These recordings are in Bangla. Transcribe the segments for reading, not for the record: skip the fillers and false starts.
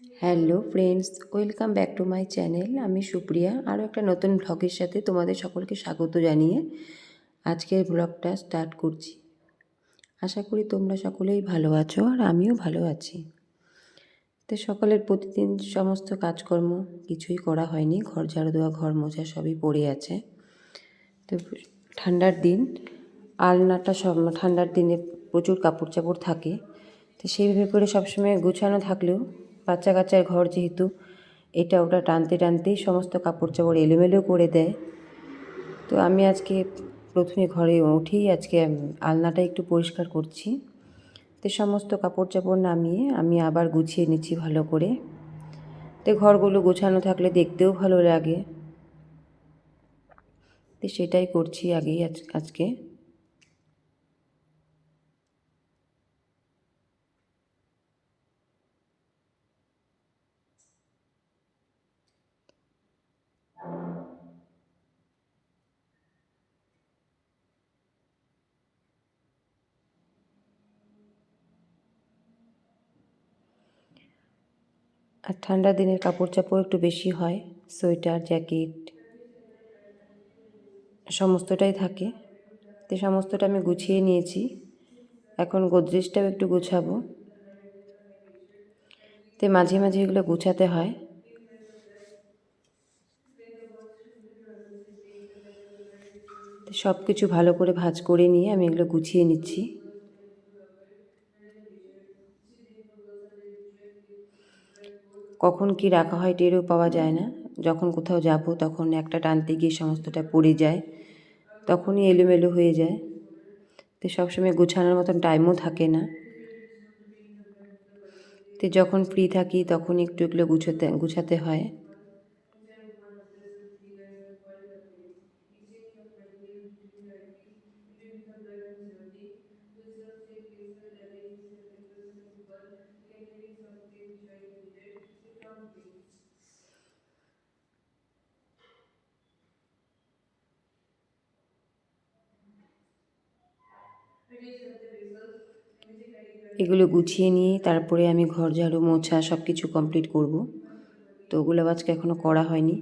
Hello friends, welcome back to my channel. আমি সুপ্রিয়া, আরও একটা নতুন ভ্লগের সাথে তোমাদের সকলকে স্বাগত জানিয়ে আজকের ব্লগটা স্টার্ট করছি। আশা করি তোমরা সকলেই ভালো আছো আর আমিও ভালো আছি। তো সকালের প্রতিদিন সমস্ত কাজকর্ম কিছুই করা হয়নি, ঘর ঝাড়ু দেওয়া, ঘর মোছা সবই পড়ে আছে। তো ঠান্ডার দিন, আলনাটা সব ঠান্ডার দিনে প্রচুর কাপড় চাপড় থাকে, তো সেইভাবে করে সবসময় গুছানো থাকলেও বাচ্চা কাচ্চার ঘর যেহেতু এটা ওটা টানতে টানতেই সমস্ত কাপড় চাপড় এলোমেলো করে দেয়। তো আমি আজকে প্রথমে ঘরে উঠেই আজকে আলনাটা একটু পরিষ্কার করছি। তো সমস্ত কাপড় চাপড় নামিয়ে আমি আবার গুছিয়ে নিচ্ছি ভালো করে। তো ঘরগুলো গোছানো থাকলে দেখতেও ভালো লাগে, তো সেটাই করছি আগেই আজকে। আর ঠান্ডার দিনের কাপড় চাপড় একটু বেশি হয়, সোয়েটার, জ্যাকেট সমস্তটাই থাকে। তো সমস্তটা আমি গুছিয়ে নিয়েছি, এখন গোদরেজটাও একটু গুছাবো। তো মাঝে মাঝে এগুলো গুছাতে হয়। তো সব কিছু ভালো করে ভাঁজ করে নিয়ে আমি এগুলো গুছিয়ে নিচ্ছি। কখন কি রাখা হয় টেরও পাওয়া যায় না। যখন কোথাও যাব তখন একটা টানতে গিয়ে সমস্তটা পড়ে যায়, তখনই এলোমেলো হয়ে যায়। তো সবসময় গুছানোর মতন টাইমও থাকে না। তো যখন ফ্রি থাকি তখন একটু এগুলো গুছাতে হয়। এগুলো গুছিয়ে নিয়ে তারপরে আমি ঘর ঝাড়ু মোছা সব কিছু কমপ্লিট করব। তো ওগুলো আজকে এখনও করা হয়নি।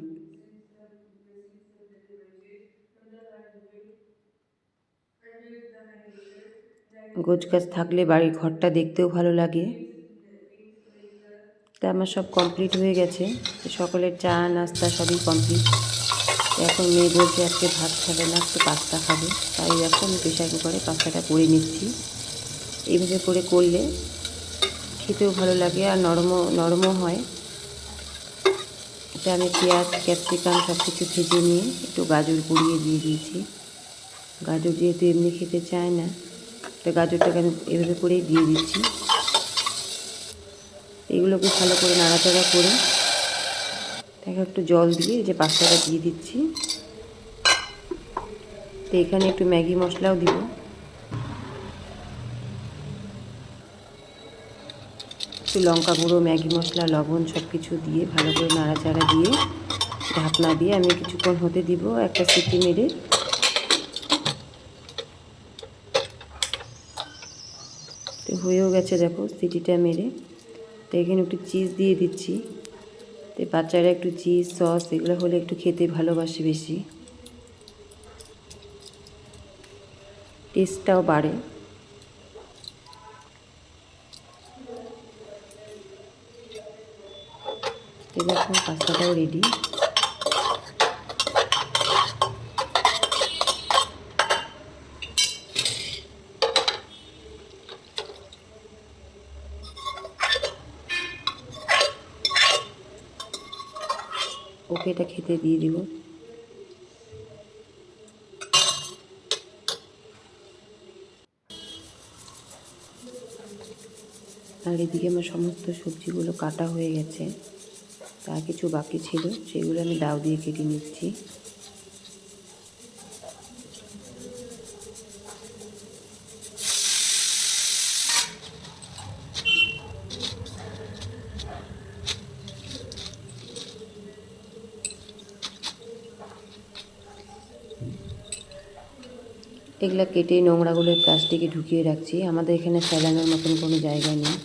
গোছগাছ থাকলে বাড়ির ঘরটা দেখতেও ভালো লাগে। তা আমার সব কমপ্লিট হয়ে গেছে, সকালের চা নাস্তা সবই কমপ্লিট। এখন মেয়ে বলছে আজকে ভাত খাবে না, একটু পাস্তা খাবে, তাই এখন প্রেশার কুকারে পাস্তাটা করে নিচ্ছি। এইভাবে করে করলে খেতেও ভালো লাগে আর নরমও হয়। এটা আমি পেঁয়াজ, ক্যাপসিকাম সব কিছু ভেজে নিয়ে একটু গাজর কুড়িয়ে দিয়ে দিয়েছি। গাজর যেহেতু এমনি খেতে চায় না, তো গাজরটাকে আমি এভাবে করেই দিয়ে দিচ্ছি। এগুলোকে ভালো করে নাড়াচাড়া করে তাকে একটু জল দিয়ে যে পাস্তাটা দিয়ে দিচ্ছি। তো এখানে একটু ম্যাগি মশলাও দিব। একটু লঙ্কা গুঁড়ো, ম্যাগি মশলা, লবণ সব কিছু দিয়ে ভালো করে নাড়াচাড়া দিয়ে ঢাকনা দিয়ে আমি কিছুক্ষণ হতে দিব, একটা সিটি মেরে। তো হয়েও গেছে দেখো সিটিটা মেরে। তো এখানে একটু চিজ দিয়ে দিচ্ছি। তো বাচ্চারা একটু চিজ সস এগুলো হলে একটু খেতে ভালোবাসে বেশি, টেস্টটাও বাড়ে। তো দেখো পাস্তাটাও রেডি। ওকে এটা খেতে দিয়ে দিব। আর এদিকে আমার সমস্ত সবজিগুলো কাটা হয়ে গেছে, তা কিছু বাকি ছিল সেগুলো আমি দাও দিয়ে কেটে নিচ্ছি। এগুলা কেটে নোংরাগুলো প্লাস্টিকে ঢুকিয়ে রাখছি, আমাদের এখানে ফেলানোর মতন কোনো জায়গা নেই।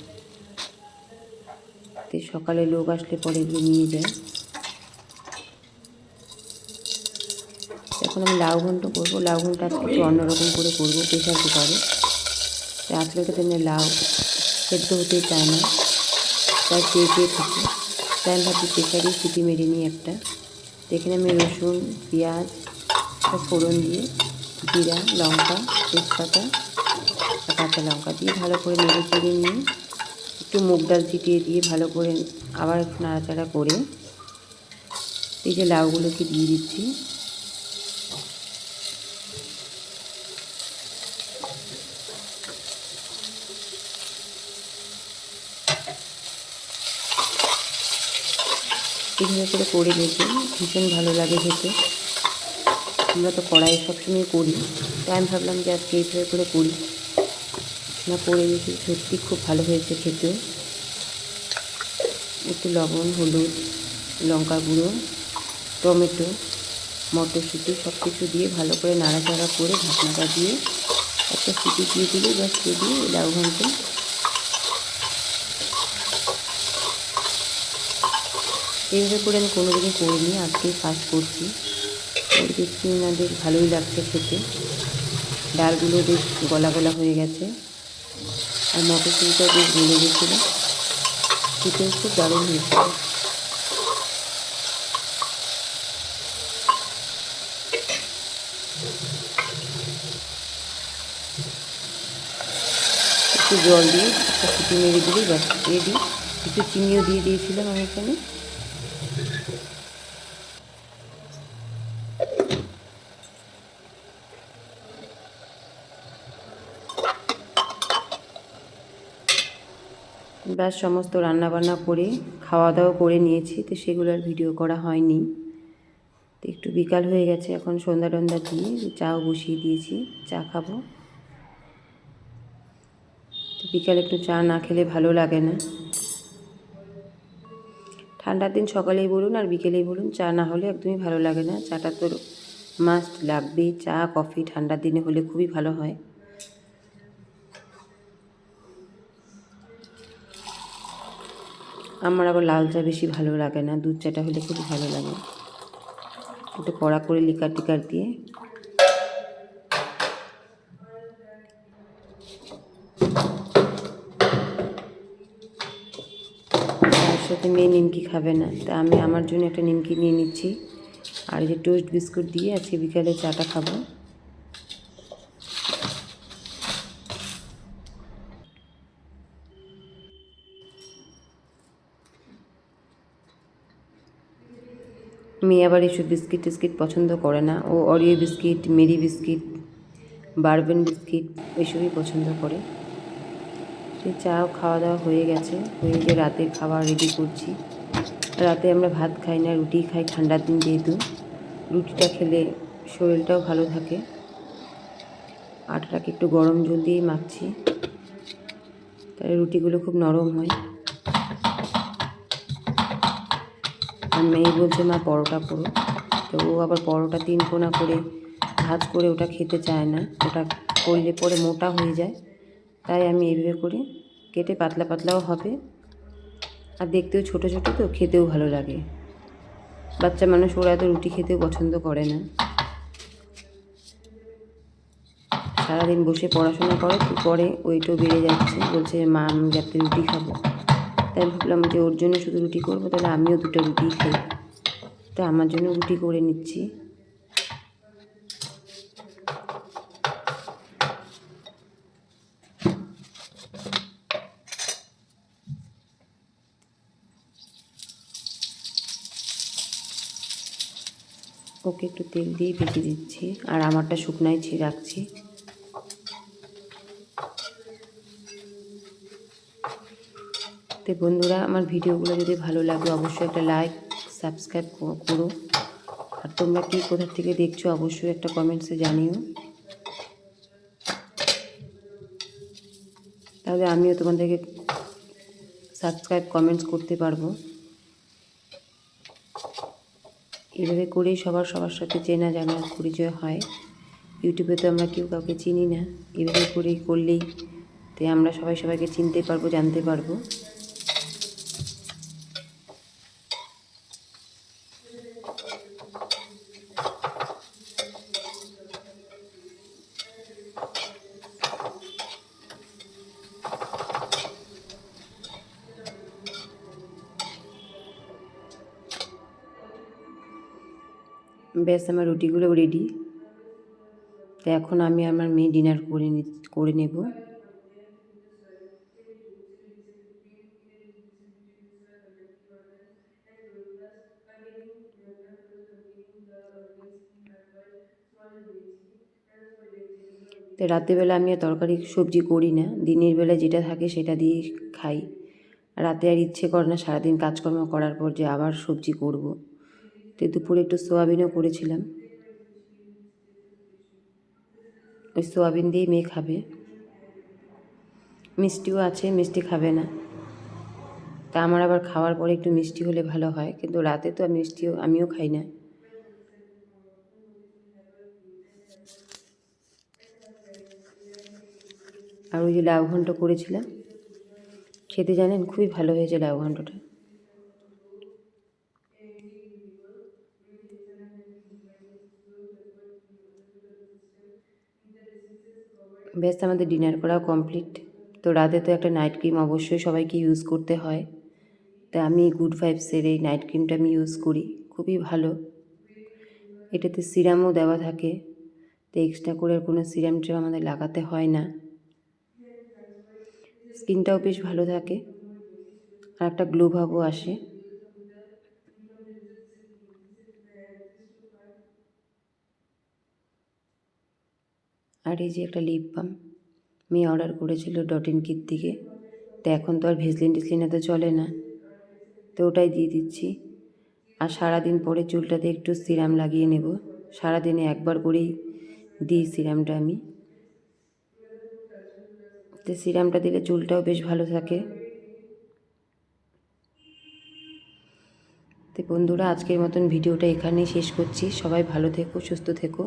তো যাতে সকালে লোক আসলে পরে এগুলো নিয়ে যায়। এখন আমি লাউ ঘন্ট করবো। লাউ ঘন্ট আজকে একটু অন্যরকম করে করবো, প্রেশার কুকারে। আজকালকার দিনে লাউ সেদ্ধ হতেই চায় না, তাই চেয়ে থাকে। তাই আমি ভাবছি প্রেশারে সিটি মেরে নিই একটা। এখানে আমি রসুন, পেঁয়াজ সব ফোড়ন দিয়ে, জিরা, লঙ্কা, তেজপাতা আর কাঁচা লঙ্কা দিয়ে ভালো করে নেড়ে চেড়ে নিয়ে একটু মুগ ডাল ছিটিয়ে দিয়ে ভালো করে আবার একটু নাড়াচাড়া করে এই যে লাউগুলোকে দিয়ে দিচ্ছি। এইভাবে করে দেখবেন, ভীষণ ভালো লাগে খেতে। আমরা তো কড়াই সবসময় করি, তাই আমি ভাবলাম যে আজকে এইভাবে করে করি। না করে দেখি সত্যি খুব ভালো হয়েছে খেতে। একটু লবণ, হলুদ, লঙ্কা গুঁড়ো, টমেটো, মটরশুঁটি সব কিছু দিয়ে ভালো করে নাড়াচাড়া করে ঢাকনাটা দিয়ে একটা সিটি দিয়ে দিলে ব্যাস রেডি লাউ ঘন্ট। এইভাবে করে আমি কোনোদিনই করিনি, আজকেই ফার্স্ট করছি। ওর দেখছি না বেশ ভালোই লাগছে খেতে। ডালগুলো বেশ গলা গলা হয়ে গেছে আর মটরশুঁটিটাও বেশ গলে গেছিলো, খেতেও খুব দারুণ হয়েছিল। একটু জল দিয়ে একটা সিটি মেরে দিলেই ব্যাস রেডি। একটু চিনিও দিয়ে দিয়েছিলাম আমি এখানে। ব্যাস সমস্ত রান্নাবান্না করে খাওয়া দাওয়া করে নিয়েছি, তো সেগুলো আর ভিডিও করা হয়নি। তো একটু বিকাল হয়ে গেছে, এখন সন্ধ্যা টন্ধা দিয়ে চাও বসিয়ে দিয়েছি, চা খাবো। তো বিকালে একটু চা না খেলে ভালো লাগে না। ঠান্ডার দিন সকালেই বলুন আর বিকেলেই বলুন, চা না হলে একদমই ভালো লাগে না। চাটা তো মাস্ট লাগবেই, চা কফি ঠান্ডার দিনে হলে খুবই ভালো হয়। আমার আবার লাল চা বেশি ভালো লাগে না, দুধ চাটা হলে খুবই ভালো লাগে। একটু কড়া করে লিকার টিকার দিয়ে তার সাথে মেয়ে নিমকি খাবে না, তা আমি আমার জন্য একটা নিমকি নিয়ে নিচ্ছি। আর এই যে টোস্ট বিস্কুট দিয়ে আজকে বিকালে চাটা খাবো। মেয়ে আবার এইসব বিস্কিট টিস্কিট পছন্দ করে না, ও Oreo biscuit, Marie biscuit, bourbon biscuit এসবই পছন্দ করে। সেই চাও খাওয়া দাওয়া হয়ে গেছে, হয়ে গিয়ে রাতের খাবার রেডি করছি। রাতে আমরা ভাত খাই না, রুটি খাই ঠান্ডার দিন যেহেতু। রুটিটা খেলে শরীরটাও ভালো থাকে। আটাটাকে একটু গরম জল দিয়েই মাখছি, তাহলে রুটিগুলো খুব নরম হয়। আর মেয়ে বলছে মা পরোটা করো, তো ও আবার পরোটা 3 কোনা করে ভাজ করে ওটা খেতে চায় না, ওটা করলে পরে মোটা হয়ে যায়। তাই আমি এইভাবে করে কেটে পাতলা পাতলাও হবে আর দেখতেও ছোটো ছোটো, তো খেতেও ভালো লাগে। বাচ্চা মানুষ ওরা তো রুটি খেতেও পছন্দ করে না। সারাদিন বসে পড়াশোনা করে, তো পরে ওইটাও বেড়ে যাচ্ছে, বলছে মা আমি রাতে রুটি খাবো। তাই ভাবলাম যে ওর জন্য শুধু রুটি করবো, তাহলে আমিও 2টা রুটি খাই। তো আমার জন্য রুটি করে নিচ্ছি। ওকে একটু তেল দিয়ে ভেজে দিচ্ছি, আর আমারটা শুকনাই রাখছি। তো বন্ধুরা, আমার ভিডিওগুলো যদি ভালো লাগে অবশ্যই একটা লাইক সাবস্ক্রাইব করো। আর তোমরা কি কোথা থেকে দেখছো অবশ্যই একটা কমেন্টসে জানিও, তাহলে আমিও তোমাদেরকে সাবস্ক্রাইব কমেন্টস করতে পারবো। এভাবে করেই সবার সাথে চেনা জানা পরিচয় হয়। ইউটিউবে তো আমরা কেউ কাউকে চিনি না, এভাবে করেই করলেই তো আমরা সবাইকে চিনতে পারবো, জানতে পারবো। ব্যাস আমার রুটিগুলো রেডি। তো এখন আমি আমার মেয়ে ডিনার করে নেব। তো রাত্রিবেলা আমি আর তরকারি সবজি করি না, দিনের বেলা যেটা থাকে সেটা দিয়েই খাই। রাতে আর ইচ্ছে করে না সারাদিন কাজকর্ম করার পর যে আবার সবজি করব। তো দুপুরে একটু সোয়াবিনও করেছিলাম, ওই সোয়াবিন দিয়েই মেয়ে খাবে। মিষ্টিও আছে, মিষ্টি খাবে না। তা আমার আবার খাওয়ার পরে একটু মিষ্টি হলে ভালো হয়, কিন্তু রাতে তো আমিও খাই না। আর ওই যে লাউ ঘন্ট করেছিলাম, খেতে জানেন খুবই ভালো হয়েছে লাউ ঘন্টটা। ব্যাস আমাদের ডিনার করাও কমপ্লিট। তো রাতে তো একটা নাইট ক্রিম অবশ্যই সবাইকে ইউজ করতে হয়। তা আমি গুড ভাইবসের এই নাইট ক্রিমটা আমি ইউজ করি, খুবই ভালো। এটাতে সিরামও দেওয়া থাকে, তো এক্সট্রা করে আর কোনো সিরামটা আমাদের লাগাতে হয় না। স্কিনটাও বেশ ভালো থাকে আর একটা গ্লো ভাবও আসে। আর এই যে একটা লিপ বাম মেয়ে অর্ডার করেছিল ডট-ইন-কির থেকে, তো এখন তো আর ভেসলিন টেসলিনে তো চলে না, তো ওটাই দিয়ে দিচ্ছি। আর সারাদিন পরে চুলটাতে একটু সিরাম লাগিয়ে নেব। সারাদিনে একবার করেই দিই সিরামটা আমি, তো সিরামটা দিলে চুলটাও বেশ ভালো থাকে। তো বন্ধুরা, আজকের মতন ভিডিওটা এখানেই শেষ করছি। সবাই ভালো থেকো, সুস্থ থেকো।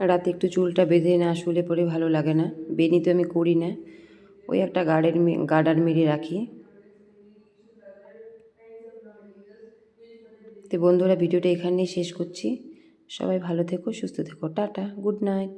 রাতে একটু চুলটা বেঁধে না শুলে পরে ভালো লাগে না। বেনি তো আমি করি না, ওই একটা গার্ডার মেরে রাখি। তো বন্ধুরা, ভিডিওটা এখানেই শেষ করছি। সবাই ভালো থেকো, সুস্থ থেকো। Tata, good night.